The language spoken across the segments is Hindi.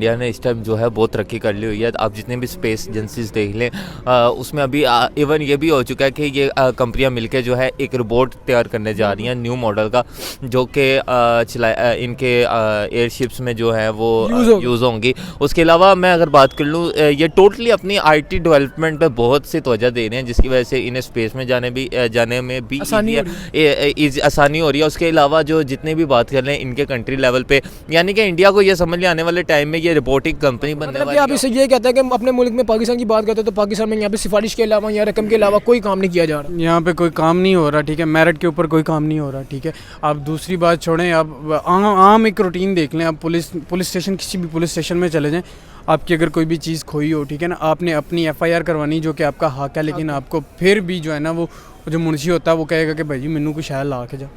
इंडिया ने इस टाइम जो है बहुत तरक्की कर ली हुई है। आप जितने भी स्पेस एजेंसीज देख लें उसमें अभी इवन ये भी हो चुका है कि ये कंपनियां मिलके जो है एक रोबोट तैयार करने जा रही हैं न्यू मॉडल का, जो कि इनके एयरशिप्स में जो है वो यूज़ होंगी। उसके अलावा मैं अगर बात कर लूँ, ये टोटली अपनी आईटी डेवलपमेंट पे बहुत सी तवज्जो दे रहे हैं, जिसकी वजह से इन्हें स्पेस में जाने में भी आसानी हो रही है। उसके अलावा जो जितने भी बात कर रहे हैं इनके कंट्री लेवल पे, यानी कि इंडिया को ये समझ लिया आने वाले टाइम में ये रोबोटिक कंपनी बनने वाली है। आप इससे ये कहते हैं कि अपने मुल्क में पाकिस्तान की बात करते हैं तो पाकिस्तान में यहाँ पे सिफारिश के अलावा या रकम के अलावा कोई काम नहीं किया जा रहा। यहाँ पे कोई काम नहीं हो रहा, ठीक है, मेरिट के ऊपर कोई काम नहीं हो रहा, ठीक है। आप दूसरी बात छोड़ें, आप आम एक रूटीन देख लें। आप पुलिस स्टेशन, किसी भी पुलिस स्टेशन में चले जाएँ, आपकी अगर कोई भी चीज़ खोई हो, ठीक है ना, आपने अपनी FIR करवानी, जो कि आपका हक है, लेकिन आपको फिर भी जो है ना वो जो मुंशी होता है वो कहेगा कि भाई मैनू कुछ है ला के जा,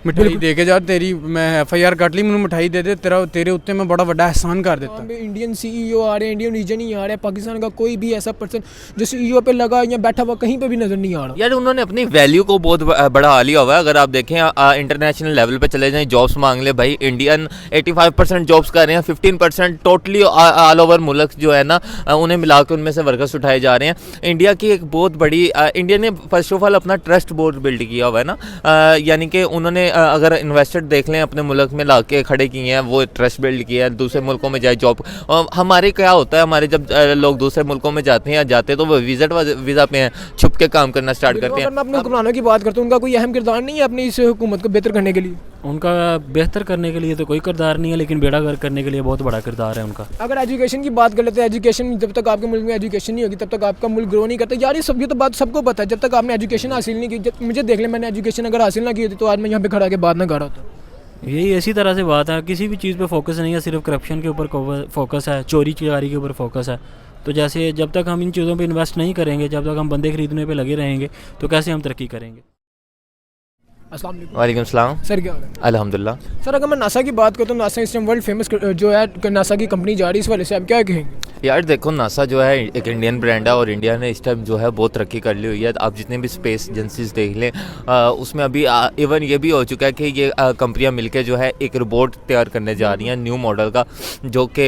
मिठाई दे के जा, तेरी मैं FIR कट ली, मैंने मिठाई दे दे, तेरे उत्ते मैं बड़ा बड़ा एहसान कर देता। इंडियन CEO आ रहे हैं, इंडियन रीजन ही आ रहा है, पाकिस्तान का कोई भी ऐसा पर्सन जो CEO पे लगा या बैठा हुआ कहीं पे भी नजर नहीं आ रहा। यार उन्होंने अपनी वैल्यू को बहुत बढ़ा लिया हुआ है। अगर आप देखें इंटरनेशनल लेवल पे चले जाएं, जॉब्स मांग ले भाई, इंडियन 85% जॉब्स कर रहे हैं, 15% टोटली ऑल ओवर मुल्क जो है ना उन्हें मिला के उनमें से वर्कर्स उठाए जा रहे हैं। इंडिया की एक बहुत बड़ी इंडिया ने फर्स्ट ऑफ ऑल अपना ट्रस्ट बोर्ड बिल्ड किया हुआ है ना, यानी कि उन्होंने अगर इन्वेस्टर देख लें अपने मुल्क में ला के खड़े किए हैं, वो ट्रस्ट बिल्ड किया है, दूसरे मुल्कों में जाए जॉब। हमारे क्या होता है, हमारे जब लोग दूसरे मुल्कों में जाते हैं या जाते हैं तो वो वीज़ा पे हैं, छुप के काम करना स्टार्ट करते हैं। मैं अपने हुक्मरानों की बात करता हूँ, उनका कोई अहम किरदार नहीं है अपनी इस हुकूमत को बेहतर करने के लिए। उनका बेहतर करने के लिए तो कोई किरदार नहीं है, लेकिन बेड़ा गर्क करने के लिए बहुत बड़ा किरदार है उनका। अगर एजुकेशन की बात कर लेते हैं, एजुकेशन जब तक आपके मुल्क में एजुकेशन नहीं होगी तब तक आपका मुल्क ग्रो नहीं करता। यार ये तो बात सबको पता है, जब तक आपने एजुकेशन हासिल नहीं की, मुझे देख लें, मैंने एजुकेशन अगर हासिल ना की होती तो आज मैं यहाँ पे खड़ा के बात ना कर रहा था। यही इसी तरह से बात है, किसी भी चीज़ पे फोकस नहीं है, सिर्फ करप्शन के ऊपर फोकस है, चोरी चकारी के ऊपर फोकस है। तो जैसे जब तक हम इन चीज़ों पे इन्वेस्ट नहीं करेंगे, जब तक हम बंदे खरीदने पे लगे रहेंगे, तो कैसे हम तरक्की करेंगे। अस्सलाम वालेकुम। वालेकुम सलाम। सर क्या हाल है? अल्हम्दुलिल्लाह। सर अगर मैं नासा की बात करता हूँ, नासा इस टाइम वर्ल्ड फेमस जो है नासा की कंपनी जा रही है, इस वाले से आप क्या कहेंगे? यार देखो, नासा जो है एक इंडियन ब्रांड है और इंडिया ने इस टाइम जो है बहुत तरक्की कर ली हुई है। आप जितने भी स्पेस एजेंसीज देख लें उसमें अभी इवन ये भी हो चुका है कि ये कंपनियां मिलके जो है एक रोबोट तैयार करने जा रही हैं न्यू मॉडल का, जो कि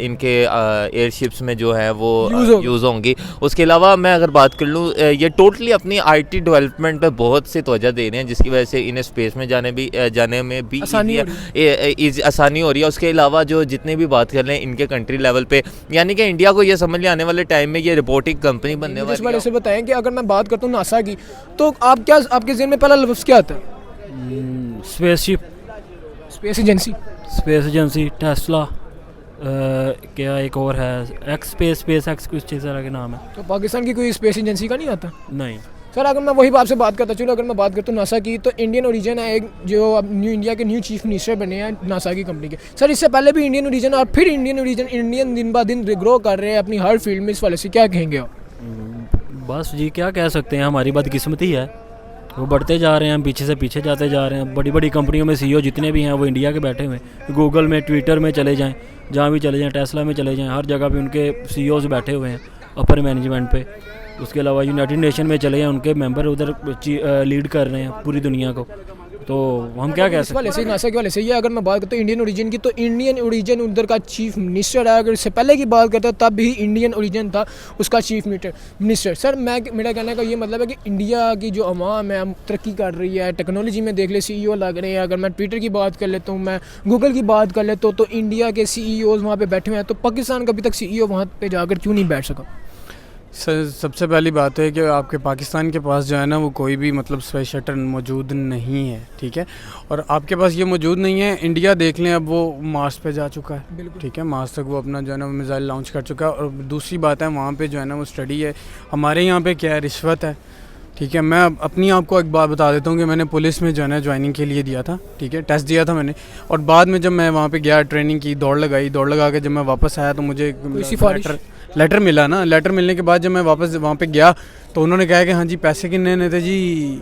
इनके एयरशिप्स में जो है वो यूज़ होंगी। उसके अलावा मैं अगर बात कर लूँ, ये टोटली अपनी आईटी डेवलपमेंट पे बहुत सी तवज्जो दे रहे हैं, जिसकी वजह से इन्हें स्पेस में जाने में भी आसानी हो रही है। उसके अलावा जो जितने भी बात कर रहे हैं इनके कंट्री लेवल पे, यानी कि इंडिया को ये समझ लिया आने वाले टाइम में ये रोबोटिक कंपनी बनने वाली है। इस वाले से बताएं कि अगर मैं बात करता हूँ नासा की, तो आपके ज़हन में पहला लफ्ज़ क्या आता है? स्पेसशिप, स्पेस एजेंसी, टेस्ला, क्या एक और है स्पेस एक्स, कुछ इस तरह के नाम है। तो पाकिस्तान की कोई स्पेस एजेंसी का नहीं आता? नहीं सर अगर मैं वही आपसे बात करता चलो, अगर मैं बात करता हूँ नासा की, तो इंडियन ओरिजिन है एक, जो अब इंडिया के न्यू चीफ मिनिस्टर बने हैं नासा की कंपनी के। सर इससे पहले भी इंडियन ओरिजिन और फिर इंडियन दिन ब दिन ग्रो कर रहे हैं अपनी हर फील्ड में। इस वाले से क्या कहेंगे आप? बस जी क्या कह सकते हैं, हमारी बदकिस्मती है, वो बढ़ते जा रहे हैं, हम पीछे से पीछे जाते जा रहे हैं। बड़ी बड़ी कंपनियों में CEO जितने भी हैं वो इंडिया के बैठे हुए हैं। गूगल में, ट्विटर में चले जाएँ, जहाँ भी चले जाएँ, टेस्ला में चले जाएँ, हर जगह पे उनके CEOs बैठे हुए हैं अपर मैनेजमेंट पे। उसके अलावा यूनाइटेड नेशन में चले जाएँ, उनके मेंबर उधर लीड कर रहे हैं पूरी दुनिया को। तो हम क्या कह सकते हैं नासा के वाले से ये अगर मैं बात करता हूँ इंडियन ओरिजिन की, तो इंडियन ओरिजिन उधर का चीफ मिनिस्टर है। अगर इससे पहले की बात करता तब भी इंडियन ओरिजिन था उसका चीफ मिनिस्टर। सर मेरा कहने का ये मतलब है कि इंडिया की जो अवाम है तरक्की कर रही है, टेक्नोलॉजी में देख ले CEO लग रहे हैं। अगर मैं ट्विटर की बात कर लेता हूँ, मैं गूगल की बात कर लेता हूँ, तो इंडिया के CEOs वहाँ पर बैठे हुए हैं। तो पाकिस्तान का अभी तक CEO वहाँ पर जाकर क्यों नहीं बैठ सका? सर सबसे पहली बात है कि आपके पाकिस्तान के पास जो है ना वो कोई भी मतलब स्पेस शटल मौजूद नहीं है, ठीक है, और आपके पास ये मौजूद नहीं है। इंडिया देख लें, अब वो मार्स पे जा चुका है, ठीक है, मार्स तक वो अपना जो है ना मिसाइल लॉन्च कर चुका है। और दूसरी बात है वहाँ पे जो है ना वो स्टडी है। हमारे यहाँ पे क्या है, रिश्वत है, ठीक है। मैं अपनी आपको एक बात बता देता हूँ कि मैंने पुलिस में जो है ना ज्वाइनिंग के लिए दिया था, ठीक है, टेस्ट दिया था मैंने, और बाद में जब मैं वहाँ पे गया, ट्रेनिंग की, दौड़ लगा के जब मैं वापस आया तो मुझे लेटर मिला ना। लेटर मिलने के बाद जब मैं वापस वहाँ पे गया तो उन्होंने कहा कि हाँ जी पैसे कितने ने थे जी,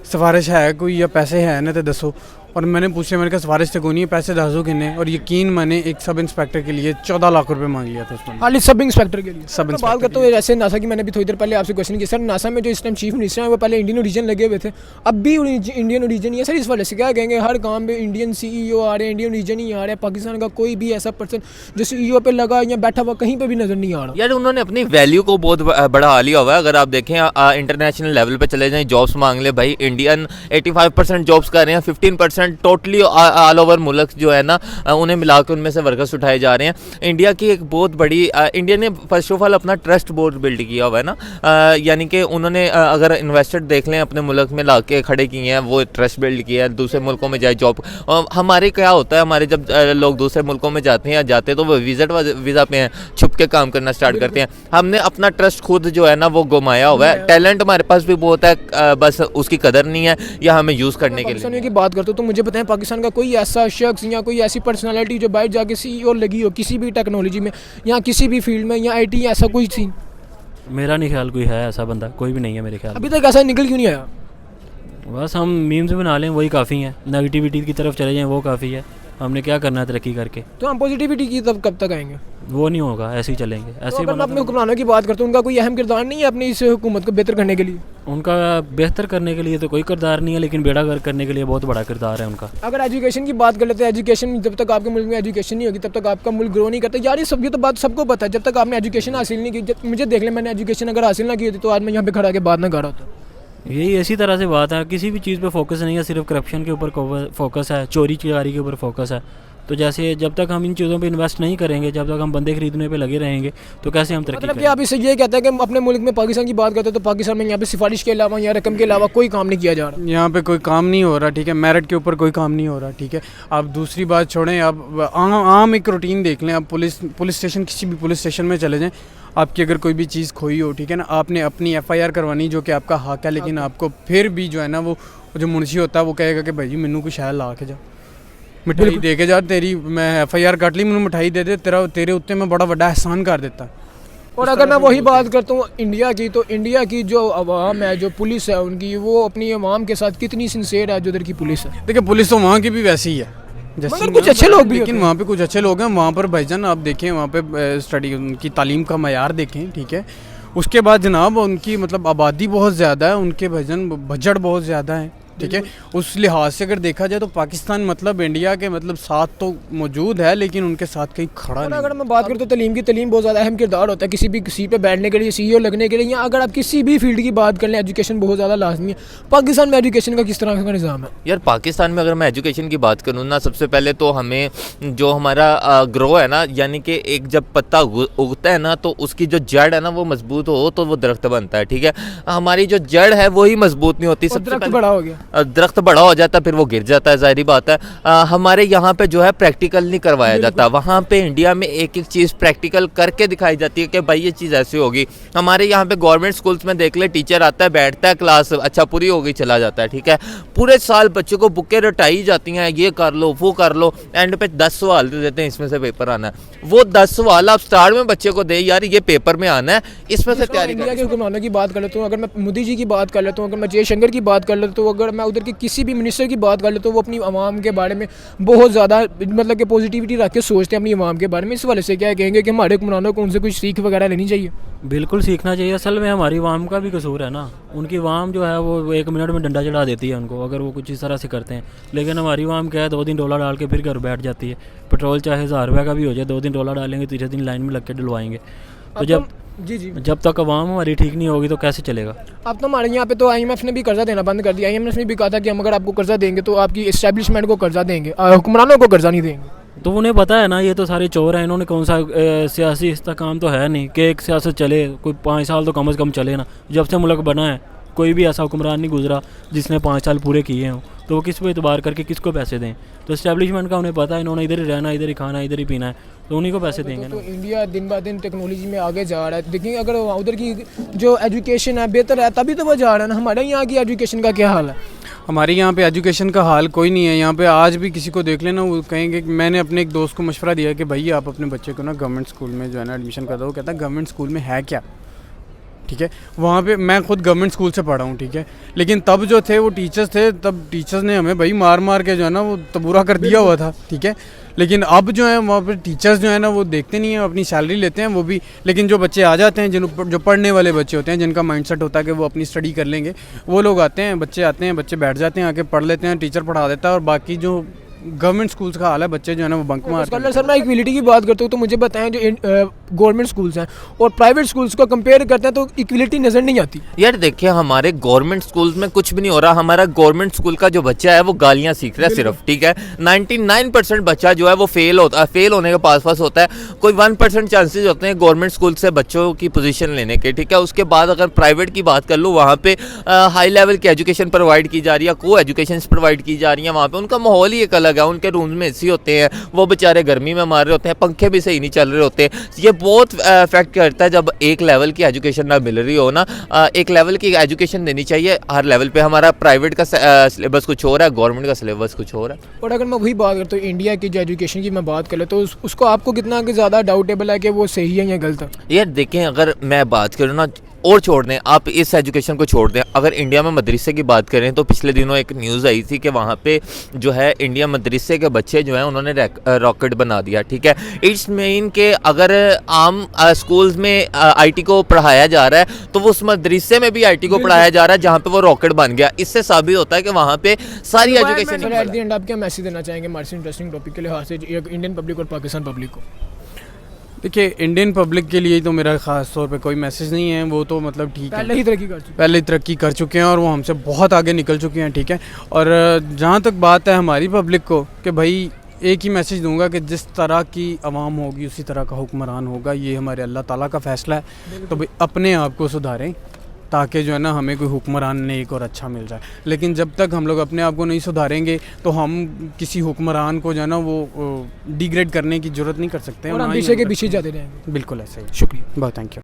सिफारिश है कोई या पैसे हैं ना तो दसो। और मैंने पूछा, मैंने कहा सिफारिश से कोई नहीं है, पैसे दाजो किन्ने, और यकीन मैंने एक सब इंस्पेक्टर के लिए 14 लाख रुपए मांग लिया था उसमें। खाली सब इंस्पेक्टर के लिए। सब तो बात इंस्पेक्टर करते हुए जैसे नासा की, मैंने भी थोड़ी देर पहले आपसे क्वेश्चन किया सर, नासा में जो इस टाइम चीफ मिनिस्टर हैं वो पहले इंडियन ओरिजिन लगे हुए थे, अब भी इंडियन ओरिजिन ही है सर। इस वजह से क्या कहेंगे, हर काम पे इंडियन CEO आ रहे हैं, इंडियन ओरिजिन ही आ रहा है। पाकिस्तान का कोई भी ऐसा पर्सन जो CEO पे लगा या बैठा हुआ कहीं पे भी नजर नहीं आ रहा। यार उन्होंने अपनी वैल्यू को बहुत बढ़ा लिया हुआ है। अगर आप देखें इंटरनेशनल लेवल पे चले जाएं, जॉब्स मांग ले भाई, इंडियन 85% जॉब्स कर रहे हैं, 15% टोटली ऑल ओवर मुल्क जो है ना उन्हें मिलाकर उनमें से वर्कर्स उठाए जा रहे हैं। इंडिया की एक बहुत बड़ी इंडिया ने फर्स्ट ऑफ ऑल अपना ट्रस्ट बोर्ड बिल्ड किया हुआ है ना, यानी कि उन्होंने अगर इन्वेस्टर देख लें अपने मुल्क में ला के खड़े किए हैं, वो ट्रस्ट बिल्ड किया है, दूसरे मुल्कों में जाए जॉब। हमारे क्या होता है, हमारे जब लोग दूसरे मुल्कों में जाते हैं या जाते तो वो वीज़ा पे हैं, छुप के काम करना स्टार्ट करते हैं। हमने अपना ट्रस्ट खुद जो है ना वो गुमाया हुआ है। टैलेंट हमारे पास भी बहुत है, बस उसकी कदर नहीं है या हमें यूज़ करने के लिए। पाकिस्तान की बात करते हो तो मुझे बताएं, पाकिस्तान का कोई ऐसा शख्स या कोई ऐसी पर्सनालिटी जो बाहर जाके CEO लगी हो किसी भी टेक्नोलॉजी में या किसी भी फील्ड में या IT, ऐसा कोई सीन मेरा नहीं ख्याल कोई है ऐसा बंदा, कोई भी नहीं है मेरे ख्याल। अभी तक ऐसा निकल क्यों नहीं आया? बस हम मीम्स बना लें वही काफ़ी है, नेगेटिविटी की तरफ चले जाएं वो काफ़ी है। हमने क्या करना है तरक्की करके? तो हम पॉजिटिविटी की तब कब तक आएंगे? वो नहीं होगा, ऐसे ही चलेंगे, ऐसे तो ही अगर मैं बना अपने हुक्मरानों की बात करता हूँ, उनका कोई अहम किरदार नहीं है अपनी इस हुकूमत को बेहतर करने के लिए? उनका बेहतर करने के लिए तो कोई किरदार नहीं है, लेकिन बेड़ा गर्क करने के लिए बहुत बड़ा किरदार है उनका। अगर एजुकेशन की बात कर लेते हैं, एजुकेशन जब तक आपके मुल्क में एजुकेशन नहीं होगी तब तक आपका मुल्क ग्रो नहीं करता। यार ये तो बात सबको पता है, जब तक आपने एजुकेशन हासिल नहीं की, मुझे देख लें मैंने एजुकेशन अगर हासिल ना की होती तो आज मैं यहाँ पे खड़ा के बात ना कर रहा होता। यही इसी तरह से बात है, किसी भी चीज़ पे फोकस नहीं है, सिर्फ करप्शन के ऊपर फोकस है, चोरी चकारी के ऊपर फोकस है। तो जैसे जब तक हम इन चीज़ों पे इन्वेस्ट नहीं करेंगे, जब तक हम बंदे खरीदने पे लगे रहेंगे, तो कैसे हम तरक्की मतलब कि करेंगे? आप इससे ये कहते हैं कि अपने मुल्क में पाकिस्तान की बात करते हैं तो पाकिस्तान में यहाँ पे सिफारिश के अलावा या रकम के अलावा कोई काम नहीं किया जा रहा। यहाँ पे कोई काम नहीं हो रहा, ठीक है, मेरिट के ऊपर कोई काम नहीं हो रहा, ठीक है। आप दूसरी बात छोड़ें, आप आम एक रूटीन देख लें। आप पुलिस स्टेशन, किसी भी पुलिस स्टेशन में चले जाएं, आपकी अगर कोई भी चीज़ खोई हो, ठीक है ना, आपने अपनी FIR करवानी जो कि आपका हक है, लेकिन आपको फिर भी जो है ना वो जो मुंशी होता है वो कहेगा कि भाई जी मैनू कुछ है ला के जा, मिठाई दे के जा, तेरी मैं FIR कट ली, मैनू मिठाई दे दे, तेरे उत्ते मैं बड़ा बड़ा एहसान कर देता। और अगर मैं वही बात करता हूँ इंडिया की, तो इंडिया की जो अवाम है, जो पुलिस है उनकी, वो अपनी अवाम के साथ कितनी सिंसेयर है जो उधर की पुलिस है। देखिए पुलिस तो वहाँ की भी वैसी ही है, मगर कुछ अच्छे लोग भी लेकिन वहाँ पे कुछ अच्छे लोग हैं। वहाँ पर भाईजान आप देखें, वहाँ पे स्टडी उनकी तालीम का मयार देखें, ठीक है। उसके बाद जनाब उनकी मतलब आबादी बहुत ज़्यादा है, उनके भाईजान बजट बहुत ज़्यादा है, ठीक है। उस लिहाज से अगर देखा जाए तो पाकिस्तान मतलब इंडिया के मतलब साथ तो मौजूद है, लेकिन उनके साथ कहीं खड़ा और नहीं। अगर मैं बात करूँ तो तलीम की, तलीम बहुत ज़्यादा अहम किरदार होता है किसी भी सीट पे बैठने के लिए, CEO लगने के लिए, या अगर आप किसी भी फील्ड की बात कर लें, एजुकेशन बहुत ज़्यादा लाजमी है। पाकिस्तान में एजुकेशन का किस तरह का निज़ाम है? यार पाकिस्तान में अगर मैं एजुकेशन की बात करूँ ना, सबसे पहले तो हमें जो हमारा ग्रो है ना, यानी कि एक जब पत्ता उगता है ना तो उसकी जो जड़ है ना वो मजबूत हो तो वो दरख्त बनता है, ठीक है। हमारी जो जड़ है वही मजबूत नहीं होती, सबसे दरख्त बड़ा हो गया, दरख्त बड़ा हो जाता फिर वो गिर जाता है, जाहिर बात है। हमारे यहाँ पे जो है प्रैक्टिकल नहीं करवाया जाता, वहाँ पे इंडिया में एक एक चीज़ प्रैक्टिकल करके दिखाई जाती है कि भाई ये चीज़ ऐसी होगी। हमारे यहाँ पे गवर्नमेंट स्कूल्स में देख ले, टीचर आता है, बैठता है, क्लास अच्छा पूरी हो गई, चला जाता है, ठीक है। पूरे साल बच्चों को बुकें रटाई जाती हैं, ये कर लो वो कर लो, एंड पे 10 सवाल दे देते हैं, इसमें से पेपर आना है। वो 10 सवाल आप स्टार्ट में बच्चे को दे, यार ये पेपर में आना है, इसमें से तैयारी इंडिया के हुक्मरानों की बात कर लेता हूँ, अगर मैं मोदी जी की बात कर लेता हूँ, अगर मैं जयशंकर की बात कर लेता हूँ, अगर मैं उधर की किसी भी मिनिस्टर की बात कर लेता हूँ, वो अपनी आवाम के बारे में बहुत ज़्यादा मतलब कि पॉजिटिविटी रख के सोचते हैं अपनी आवाम के बारे में। इस वजह से क्या कहेंगे कि हमारे हुक्मरानों को उनसे कुछ सीख वगैरह लेनी चाहिए। बिल्कुल सीखना चाहिए। असल में हमारी आवाम का भी कसूर है ना, उनकी आवाम जो है वो 1 मिनट में डंडा चढ़ा देती है उनको, अगर वो कुछ इस तरह से करते हैं। लेकिन हमारी आवाम क्या है, 2 दिन डॉलर डाल के फिर घर बैठ जाती है। पेट्रोल चाहे 1000 रुपये का भी हो जाए, 2 दिन डॉलर डालेंगे, तीसरे दिन लाइन में लग के डलवाएंगे। तो जब तक अवाम हमारी ठीक नहीं होगी तो कैसे चलेगा? अब तो हमारे यहाँ पे तो IMF ने भी कर्जा देना बंद कर दिया। IMF ने भी कहा था कि हम अगर आपको कर्जा देंगे तो आपकी इस्टेब्लिशमेंट को कर्जा देंगे, हुक्मरानों को कर्जा नहीं देंगे। तो उन्हें पता है ना, ये तो सारे चोर हैं, इन्होंने कौन सा सियासी इस्तेकाम तो है नहीं कि एक सियासत चले, कोई 5 साल तो कम से कम चले ना। जब से मुल्क बना है कोई भी ऐसा हुक्मरान नहीं गुजरा जिसने 5 साल पूरे किए हों, तो वो किस पे एतबार करके किसको पैसे दें? तो इस्टेब्लिशमेंट का उन्हें पता है, इन्होंने इधर ही रहना, इधर ही खाना, इधर ही पीना है, तो उन्हीं को पैसे देंगे तो ना। इंडिया दिन ब दिन टेक्नोलॉजी में आगे जा रहा है। देखिए अगर उधर की जो एजुकेशन है बेहतर है तभी तो वो जा रहा है ना। हमारे यहाँ की एजुकेशन का क्या हाल है? हमारे यहाँ पे एजुकेशन का हाल कोई नहीं है। यहाँ पे आज भी किसी को देख लेना, वो कहेंगे कि मैंने अपने एक दोस्त को मशवरा दिया कि भाई आप अपने बच्चे को ना गवर्नमेंट स्कूल में जो है ना एडमिशन कर दो। वो कहता है गवर्नमेंट स्कूल में है क्या, ठीक है। वहाँ पे मैं खुद गवर्नमेंट स्कूल से पढ़ा हूँ, ठीक है, लेकिन तब जो थे वो टीचर्स थे, तब टीचर्स ने हमें भाई मार मार के जो है ना वो तबूरा कर दिया हुआ था, ठीक है। लेकिन अब जो है वहाँ पर टीचर्स जो है ना वो देखते नहीं हैं, अपनी सैलरी लेते हैं वो भी, लेकिन जो बच्चे आ जाते हैं जो पढ़ने वाले बच्चे होते हैं, जिनका माइंडसेट होता है कि वो अपनी स्टडी कर लेंगे, वो लोग आते हैं, बच्चे बैठ जाते हैं, आके पढ़ लेते हैं, टीचर पढ़ा देता है, और बाकी जो गवर्नमेंट स्कूल्स का हाल है, बच्चे जो है ना वो बंक मारते हैं। सर मैं इक्वलिटी की बात करता हूँ तो मुझे बताएं, जो गवर्नमेंट स्कूल्स हैं और प्राइवेट स्कूल्स को कंपेयर करते हैं तो इक्वलिटी नज़र नहीं आती। यार देखिए, हमारे गवर्नमेंट स्कूल्स में कुछ भी नहीं हो रहा। हमारा गवर्नमेंट स्कूल का जो बच्चा है वो गालियां सीख रहा है सिर्फ, ठीक है। 99% बच्चा जो है वो फेल होने के पास होता है। कोई 1% चांसेस होते हैं गवर्नमेंट स्कूल से बच्चों की पोजीशन लेने के, ठीक है। उसके बाद अगर प्राइवेट की बात कर लो, वहाँ पे हाई लेवल की एजुकेशन प्रोवाइड की जा रही है, को एजुकेशन प्रोवाइड की जा रही है। वहाँ पे उनका माहौल ही एक अलग है, उनके रूम्स में एसी होते हैं, वो बेचारे गर्मी में मार रहे होते हैं, पंखे भी सही नहीं चल रहे होते। ये बहुत इफेक्ट करता है जब एक लेवल की एजुकेशन ना मिल रही हो ना। एक लेवल की एजुकेशन देनी चाहिए हर लेवल पे। हमारा प्राइवेट का सिलेबस कुछ और है, गवर्नमेंट का सिलेबस कुछ और है। और अगर मैं वही बात करता हूँ इंडिया की जो एजुकेशन की मैं बात कर ले तो उसको आपको कितना कि ज़्यादा डाउटेबल है कि वो सही है या गलत है? यार देखें, अगर मैं बात करूँ ना, और छोड़ दें आप इस एजुकेशन को छोड़ दें, अगर इंडिया में मदरसे की बात करें तो पिछले दिनों एक न्यूज़ आई थी कि वहाँ पे जो है इंडिया मदरसे के बच्चे जो हैं उन्होंने रॉकेट बना दिया, ठीक है। इट्स मीन के अगर आम स्कूल्स में आईटी को पढ़ाया जा रहा है तो वो उस मदरसे में भी आईटी को पढ़ाया जा रहा है जहाँ पे वो रॉकेट बन गया। इससे साबित होता है कि वहाँ पे सारी एजुकेशन। एट द एंड आप क्या मैसेज देना चाहेंगे हमारे से इंटरेस्टिंग टॉपिक के लिहाज से इंडियन पब्लिक और पाकिस्तान पब्लिक को? देखिए, इंडियन पब्लिक के लिए तो मेरा ख़ास तौर पे कोई मैसेज नहीं है, वो तो मतलब ठीक है, पहले ही तरक्की कर चुके हैं और वो हमसे बहुत आगे निकल चुके हैं, ठीक है। और जहाँ तक बात है हमारी पब्लिक को, कि भाई एक ही मैसेज दूंगा कि जिस तरह की आवाम होगी उसी तरह का हुक्मरान होगा, ये हमारे अल्लाह ताला का फ़ैसला है। तो भाई अपने आप को सुधारें ताकि जो है ना हमें कोई हुक्मरान नेक और अच्छा मिल जाए। लेकिन जब तक हम लोग अपने आप को नहीं सुधारेंगे तो हम किसी हुक्मरान को जो है ना वो डिग्रेड करने की ज़रूरत नहीं कर सकते हैं, और हम पीछे के पीछे जाते रहेंगे। बिल्कुल ऐसा ही। शुक्रिया, बहुत थैंक यू।